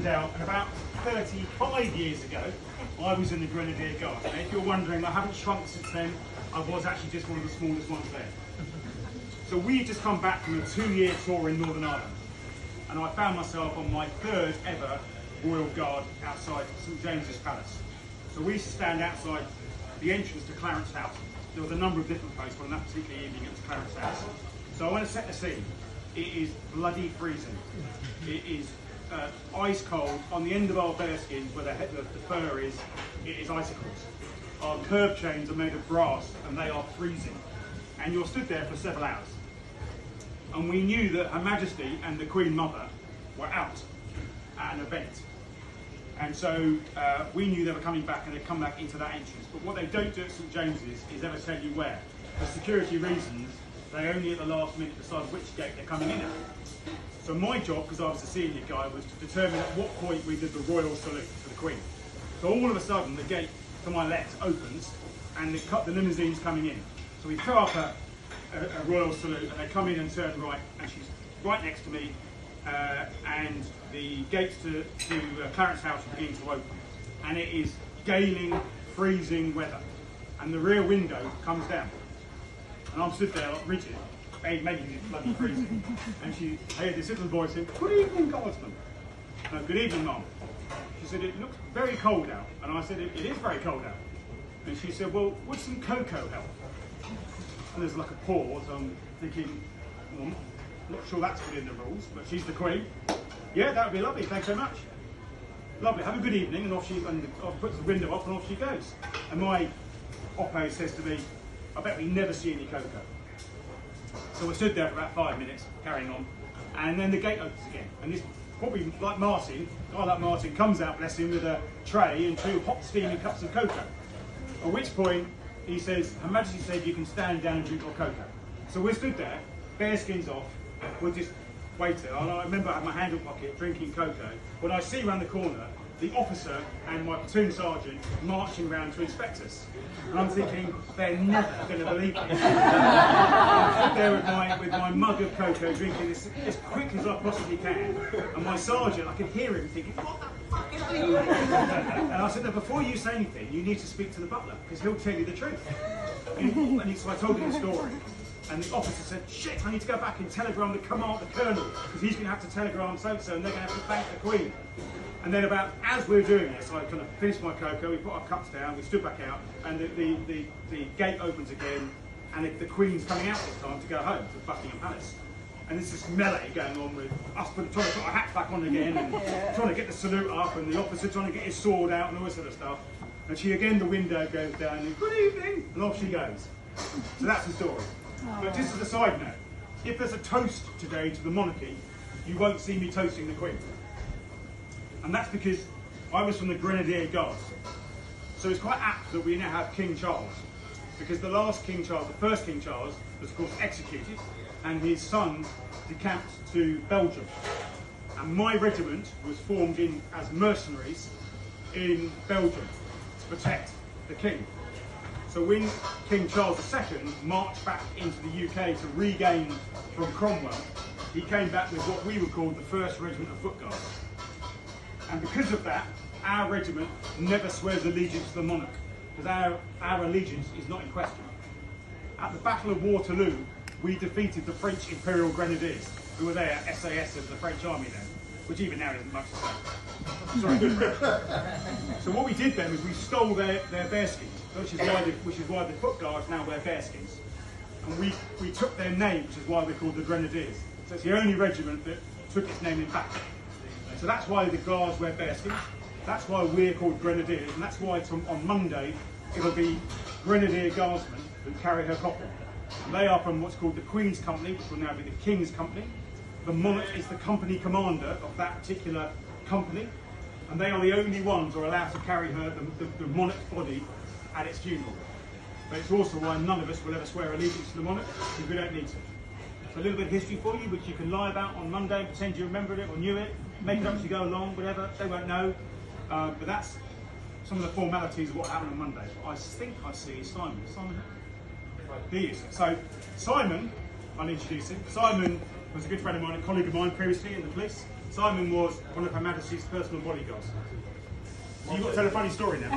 found out, and about 35 years ago, I was in the Grenadier Guards. And if you're wondering, I haven't shrunk since then. I was actually just one of the smallest ones there. So we've just come back from a 2-year tour in Northern Ireland. And I found myself on my 3rd ever Royal Guard outside St James's Palace. So we used to stand outside the entrance to Clarence House. There was a number of different posts, but on that particular evening it was Clarence House. So I want to set the scene. It is bloody freezing. It is ice cold. On the end of our bearskins, where the fur is, it is icicles. Our curb chains are made of brass and they are freezing. And you're stood there for several hours. And we knew that Her Majesty and the Queen Mother were out at an event. And so we knew they were coming back, and they'd come back into that entrance. But what they don't do at St James's is ever tell you where. For security reasons, they only at the last minute decide which gate they're coming in at. So my job, because I was a senior guy, was to determine at what point we did the royal salute to the Queen. So all of a sudden, the gate to my left opens, and the limousine's coming in. So we throw up a royal salute, and they come in and turn right, and she's right next to me, and the gates to Clarence House begin to open. And it is galing, freezing weather. And the rear window comes down. And I'm stood there like rigid, making it bloody freezing. And I heard this little voice saying, "Good evening, Guardsman." No, "Good evening, Mum." She said, "It looks very cold out." And I said, it is very cold out. And she said, "Well, would some cocoa help?" And there's like a pause. I'm thinking, well, I'm not sure that's within the rules, but she's the Queen. "Yeah, that would be lovely, thanks so much." "Lovely, have a good evening." And off she puts the window up and off she goes. And my oppo says to me, "I bet we never see any cocoa." So we stood there for about 5 minutes, carrying on, and then the gate opens again. And this, probably like Martin, a guy like Martin comes out, bless him, with a tray and 2 hot steaming cups of cocoa. At which point he says, "Her Majesty said you can stand down and drink your cocoa." So we stood there, bearskins off, we're just waiting. I remember I had my handle pocket drinking cocoa when I see around the corner the officer and my platoon sergeant marching around to inspect us. And I'm thinking, they're never going to believe this. I'm stood there with my mug of cocoa, drinking this as quick as I possibly can. And my sergeant, I could hear him thinking, "What the fuck is he doing?" And I said, "No, before you say anything, you need to speak to the butler, because he'll tell you the truth." So I told him the story. And the officer said, "Shit, I need to go back and telegram the colonel, because he's going to have to telegram so-and-so, and they're going to have to thank the Queen." And then as we were doing this, I kind of finished my cocoa, we put our cups down, we stood back out, and the gate opens again, and the Queen's coming out this time to go home to Buckingham Palace. And there's this melee going on with us trying to put our hats back on again, and trying to get the salute up, and the officer trying to get his sword out, and all this sort of stuff. And the window goes down, and "Good evening," and off she goes. So that's the story. But just as a side note, if there's a toast today to the monarchy, you won't see me toasting the Queen. And that's because I was from the Grenadier Guards. So it's quite apt that we now have King Charles, because the last King Charles, the first King Charles, was of course executed, and his son decamped to Belgium. And my regiment was formed as mercenaries in Belgium to protect the King. So when King Charles II marched back into the UK to regain from Cromwell, he came back with what we would call the 1st Regiment of Foot Guards. And because of that, our regiment never swears allegiance to the monarch, because our allegiance is not in question. At the Battle of Waterloo, we defeated the French Imperial Grenadiers, who were there, SAS of the French army then, which even now isn't much the same. Sorry, good French. So what we did then was we stole their bearskins, which is why the Foot Guards now wear bearskins. And we took their name, which is why we're called the Grenadiers. So it's the only regiment that took its name in battle. So that's why the Guards wear bearskins, that's why we're called Grenadiers, and that's why on Monday it'll be Grenadier Guardsmen who carry her coffin. And they are from what's called the Queen's Company, which will now be the King's Company. The monarch is the company commander of that particular company, and they are the only ones who are allowed to carry the monarch's body at its funeral. But it's also why none of us will ever swear allegiance to the monarch, because we don't need to. So a little bit of history for you, which you can lie about on Monday, pretend you remembered it or knew it, make it up as you go along, whatever, they won't know. But that's some of the formalities of what happened on Monday. I think I see Simon. Simon? He is. So Simon, I'll introduce him. Simon was a good friend of mine, a colleague of mine previously in the police. Simon was one of Her Majesty's personal bodyguards. So you've got to tell a funny story now.